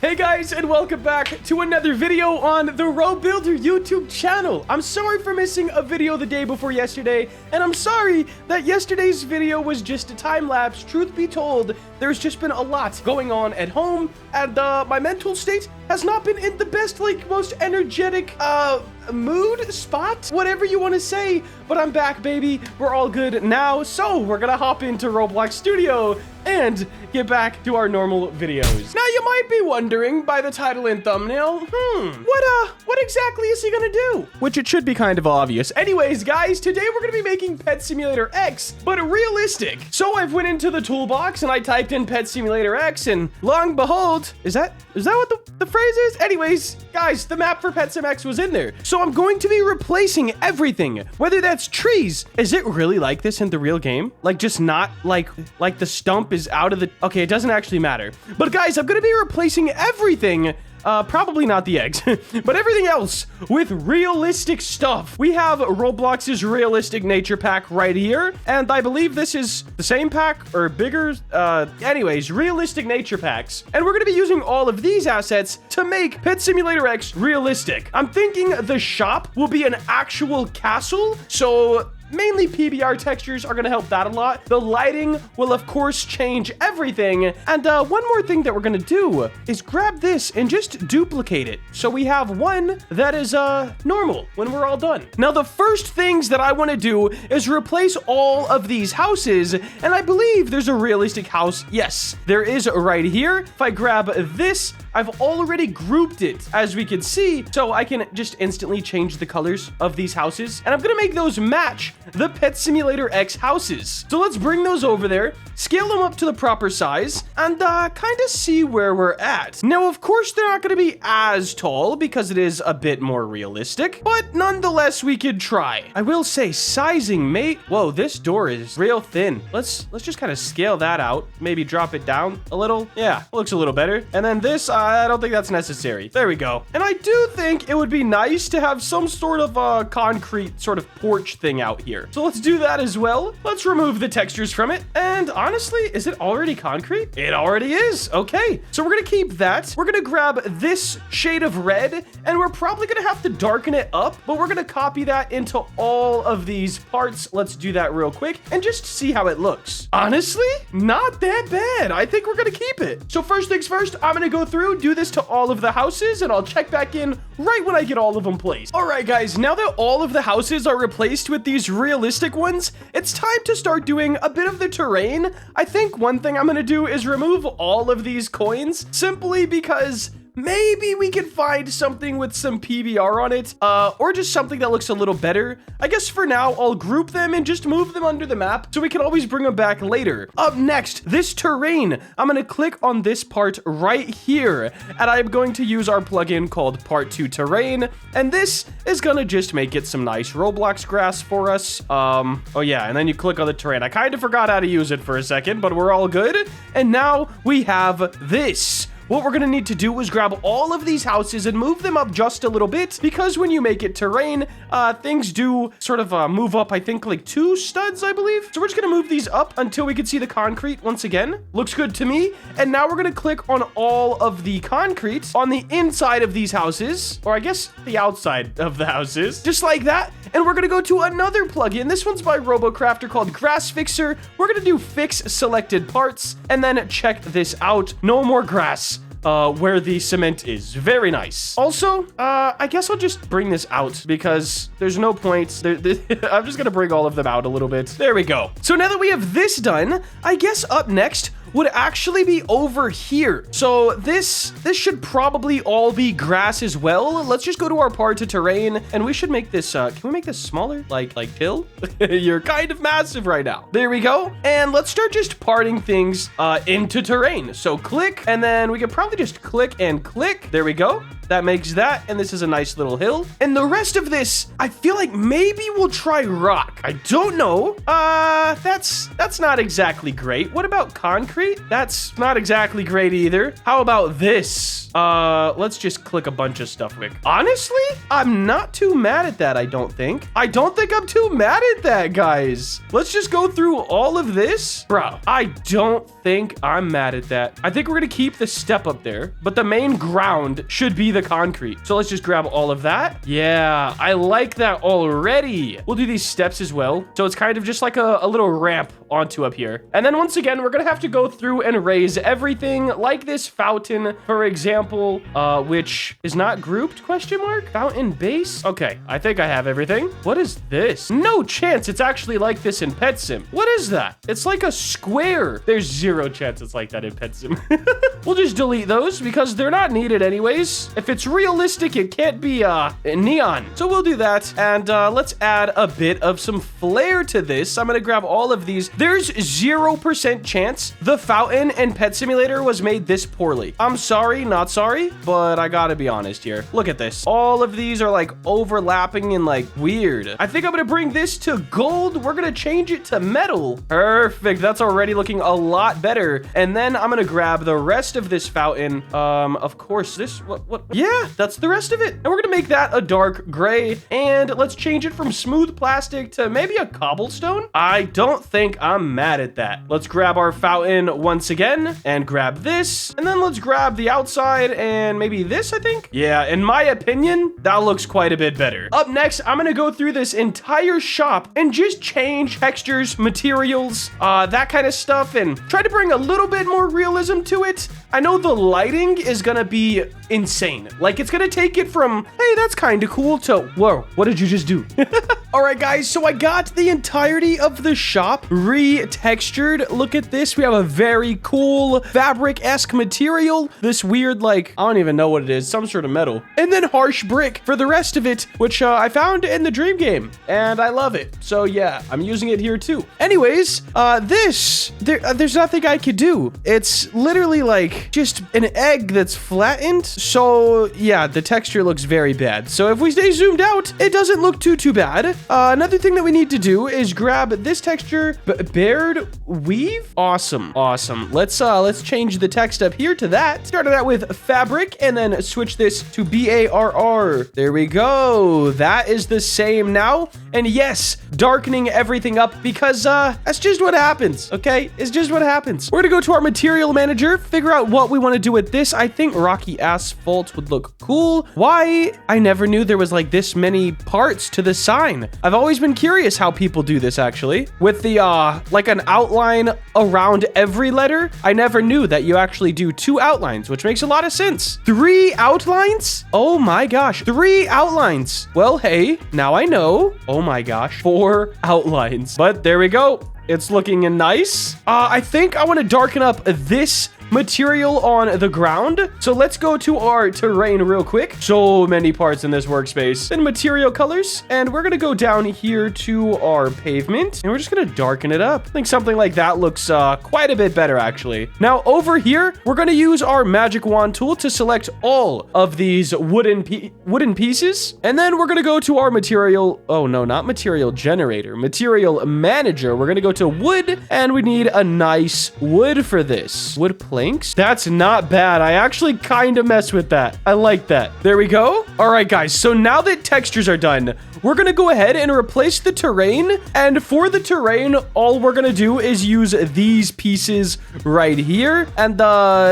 Hey guys, and welcome back to another video on the RoBuilder YouTube channel. I'm sorry for missing a video the day before yesterday, and I'm sorry that yesterday's video was just a time lapse. Truth be told, there's just been a lot going on at home, and my mental state has not been in the best, most energetic, mood, spot, whatever you want to say, but I'm back, baby. We're all good now, so we're gonna hop into Roblox Studio and get back to our normal videos. Now, you might be wondering by the title and thumbnail, what exactly is he gonna do? Which it should be kind of obvious. Anyways, guys, today we're gonna be making Pet Simulator X, but realistic. So I've went into the toolbox and I typed in Pet Simulator X, and lo and behold, is that what the phrase is? Anyways, guys, the map for Pet Sim X was in there. So I'm going to be replacing everything, whether that's trees. Is it really like this in the real game? Like, just not like the stump is out of the... Okay, it doesn't actually matter. But guys, I'm going to be replacing everything. Probably not the eggs, but everything else with realistic stuff. We have Roblox's realistic nature pack right here, and I believe this is the same pack or bigger. Anyways, realistic nature packs. And we're going to be using all of these assets to make Pet Simulator X realistic. I'm thinking the shop will be an actual castle, so mainly PBR textures are going to help that a lot. The lighting will, of course, change everything. And one more thing that we're going to do is grab this and just duplicate it. So we have one that is normal when we're all done. Now, the first things that I want to do is replace all of these houses. And I believe there's a realistic house. Yes, there is right here. If I grab this, I've already grouped it, as we can see, so I can just instantly change the colors of these houses. And I'm going to make those match the Pet Simulator X houses. So let's bring those over there, scale them up to the proper size, and kind of see where we're at. Now, of course, they're not going to be as tall because it is a bit more realistic, but nonetheless, we could try. I will say sizing, mate. Whoa, this door is real thin. Let's just kind of scale that out. Maybe drop it down a little. Yeah, looks a little better. And then this, I don't think that's necessary. There we go. And I do think it would be nice to have some sort of concrete sort of porch thing out here. So let's do that as well. Let's remove the textures from it. And honestly, is it already concrete? It already is. Okay, so we're gonna keep that. We're gonna grab this shade of red, and we're probably gonna have to darken it up, but we're gonna copy that into all of these parts. Let's do that real quick and just see how it looks. Honestly, not that bad. I think we're gonna keep it. So first things first, I'm gonna go through, do this to all of the houses, and I'll check back in right when I get all of them placed. All right, guys, now that all of the houses are replaced with these realistic ones, it's time to start doing a bit of the terrain. I think one thing I'm gonna do is remove all of these coins, simply because maybe we can find something with some PBR on it, or just something that looks a little better. I guess for now, I'll group them and just move them under the map so we can always bring them back later. Up next, this terrain. I'm going to click on this part right here, and I'm going to use our plugin called Part 2 Terrain, and this is going to just make it some nice Roblox grass for us. Oh yeah, and then you click on the terrain. I kind of forgot how to use it for a second, but we're all good. And now we have this. What we're gonna need to do is grab all of these houses and move them up just a little bit, because when you make it terrain, things do sort of move up, I think, like 2 studs, I believe. So we're just gonna move these up until we can see the concrete once again. Looks good to me. And now we're gonna click on all of the concrete on the inside of these houses, or I guess the outside of the houses, just like that. And we're gonna go to another plugin. This one's by RoboCrafter called Grass Fixer. We're gonna do fix selected parts, and then check this out. No more grass where the cement is. Very nice. Also, I guess I'll just bring this out because there's no point. I'm just gonna bring all of them out a little bit. There we go. So now that we have this done, I guess up next would actually be over here. So this should probably all be grass as well. Let's just go to our part to terrain, and we should make this, can we make this smaller? Like Hill? You're kind of massive right now. There we go. And let's start just parting things into terrain. So click, and then we could probably just click and click. There we go. That makes that, and this is a nice little hill. And the rest of this, I feel like maybe we'll try rock. I don't know. That's not exactly great. What about concrete? That's not exactly great either. How about this? Let's just click a bunch of stuff quick. Honestly, I'm not too mad at that, I don't think. I don't think I'm too mad at that, guys. Let's just go through all of this. Bro, I don't think I'm mad at that. I think we're gonna keep the step up there, but the main ground should be the concrete. So let's just grab all of that. Yeah, I like that already. We'll do these steps as well. So it's kind of just like a little ramp onto up here. And then once again, we're gonna have to go through and raise everything like this fountain, for example, which is not grouped, question mark? Fountain base? Okay, I think I have everything. What is this? No chance it's actually like this in Pet Sim. What is that? It's like a square. There's zero chance it's like that in Pet Sim. We'll just delete those because they're not needed anyways. If it's realistic, it can't be neon. So we'll do that. And let's add a bit of some flair to this. I'm gonna grab all of these. There's 0% chance the fountain in Pet Simulator was made this poorly. I'm sorry, not sorry, but I gotta be honest here. Look at this. All of these are like overlapping and like weird. I think I'm gonna bring this to gold. We're gonna change it to metal. Perfect. That's already looking a lot better. And then I'm gonna grab the rest of this fountain. Of course, this, what? Yeah, that's the rest of it. And we're gonna make that a dark gray. And let's change it from smooth plastic to maybe a cobblestone. I don't think I'm mad at that. Let's grab our fountain once again and grab this. And then let's grab the outside and maybe this, I think. Yeah, in my opinion, that looks quite a bit better. Up next, I'm gonna go through this entire shop and just change textures, materials, that kind of stuff, and try to bring a little bit more realism to it. I know the lighting is gonna be insane. Like, it's gonna take it from, hey, that's kind of cool, to, whoa, what did you just do? All right, guys, so I got the entirety of the shop retextured. Look at this. We have a very cool fabric-esque material. This weird, like, I don't even know what it is, some sort of metal. And then harsh brick for the rest of it, which I found in the dream game, and I love it. So yeah, I'm using it here too. Anyways, there's nothing I could do. It's literally like just an egg that's flattened. So yeah, the texture looks very bad. So if we stay zoomed out, it doesn't look too bad. Another thing that we need to do is grab this texture, bared weave. Awesome. Let's change the text up here to that. Started out with fabric and then switch this to BARR. There we go. That is the same now. And yes, darkening everything up because that's just what happens. Okay, it's just what happens. We're gonna go to our material manager, figure out what we want to do with this. I think rocky asphalt would look cool. Why? I never knew there was like this many parts to the sign. I've always been curious how people do this actually. With the like an outline around every letter. I never knew that you actually do 2 outlines, which makes a lot of sense. 3 outlines? Oh my gosh, 3 outlines. Well, hey, now I know. Oh my gosh, 4 outlines. But there we go. It's looking nice. I think I want to darken up this material on the ground. So let's go to our terrain real quick. So many parts in this workspace. And material colors. And we're going to go down here to our pavement. And we're just going to darken it up. I think something like that looks quite a bit better, actually. Now, over here, we're going to use our magic wand tool to select all of these wooden pieces. And then we're going to go to our material. Oh, no, not material generator. Material manager. We're going to go to wood. And we need a nice wood for this. Wood planks. That's not bad. I actually kind of mess with that. I like that. There we go. All right, guys. So now that textures are done, we're going to go ahead and replace the terrain. And for the terrain, all we're going to do is use these pieces right here. And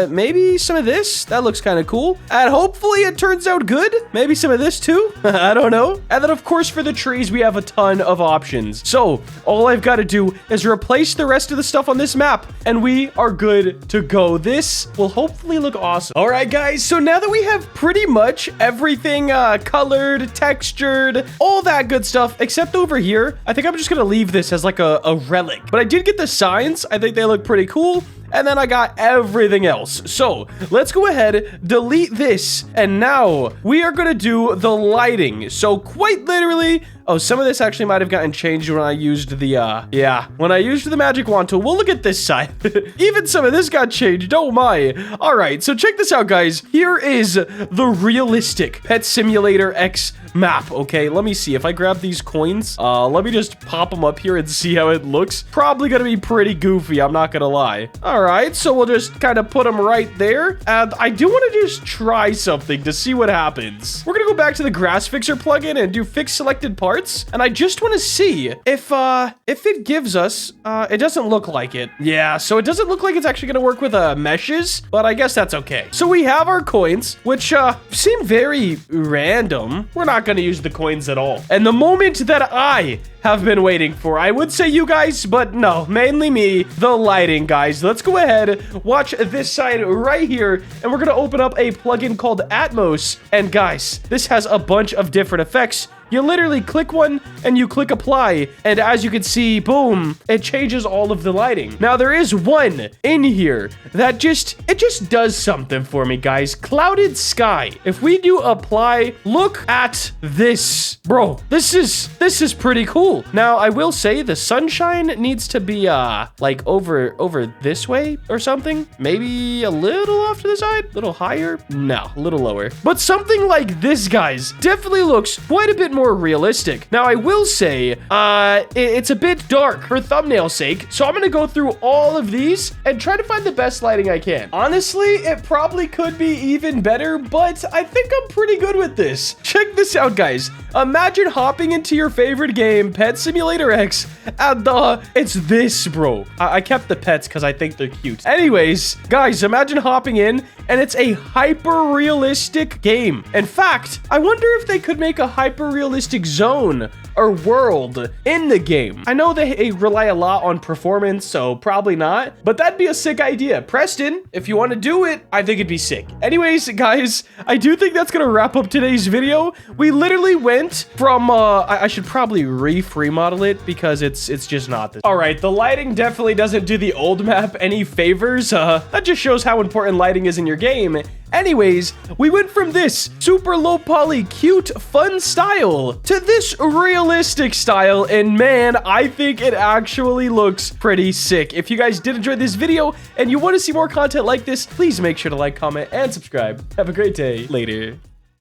maybe some of this. That looks kind of cool. And hopefully it turns out good. Maybe some of this too. I don't know. And then, of course, for the trees, we have a ton of options. So all I've got to do is replace the rest of the stuff on this map. And we are good to go. This will hopefully look awesome. All right, guys. So now that we have pretty much everything colored, textured, all that good stuff, except over here, I think I'm just going to leave this as like a relic. But I did get the signs. I think they look pretty cool. and then I got everything else. So let's go ahead, delete this, and now we are gonna do the lighting. So quite literally, oh, some of this actually might have gotten changed when I used the, when I used the magic wand tool. We'll look at this side. Even some of this got changed, oh my. All right, so check this out, guys. Here is the realistic Pet Simulator X map, okay? Let me see. If I grab these coins, let me just pop them up here and see how it looks. Probably gonna be pretty goofy, I'm not gonna lie. All right, so we'll just kind of put them right there. And I do want to just try something to see what happens. We're gonna go back to the Grass Fixer plugin and do fix selected parts. And I just want to see if it gives us, it doesn't look like it. Yeah, so it doesn't look like it's actually gonna work with meshes, but I guess that's okay. So we have our coins, which seem very random. We're not gonna use the coins at all. And the moment that I have been waiting for, I would say you guys, but no, mainly me, the lighting, guys. Let's go ahead, watch this side right here, and we're gonna open up a plugin called Atmos. And guys, this has a bunch of different effects. You literally click one and you click apply, and as you can see, boom, it changes all of the lighting. Now there is one in here that it just does something for me, guys. Clouded sky. If we do apply, look at this, bro. This is pretty cool. Now I will say the sunshine needs to be like over this way or something. Maybe a little off to the side, a little higher. No, a little lower. But something like this, guys, definitely looks quite a bit more realistic. Now I will say it's a bit dark for thumbnail sake, so I'm gonna go through all of these and try to find the best lighting I can. Honestly, it probably could be even better, but I think I'm pretty good with this. Check this out, guys. Imagine hopping into your favorite game, Pet Simulator X, and it's this, bro. I kept the pets because I think they're cute. Anyways, guys, imagine hopping in and it's a hyper-realistic game. In fact, I wonder if they could make a hyper-realistic zone or world in the game. I know they rely a lot on performance, so probably not, but that'd be a sick idea. Preston, if you want to do it, I think it'd be sick. Anyways, guys, I do think that's gonna wrap up today's video. We literally went from, I should probably free model it because it's just not this. All right, the lighting definitely doesn't do the old map any favors. That just shows how important lighting is in your game. Anyways, we went from this super low poly, cute, fun style to this realistic style, and man, I think it actually looks pretty sick. If you guys did enjoy this video and you want to see more content like this, please make sure to like, comment, and subscribe. Have a great day. Later.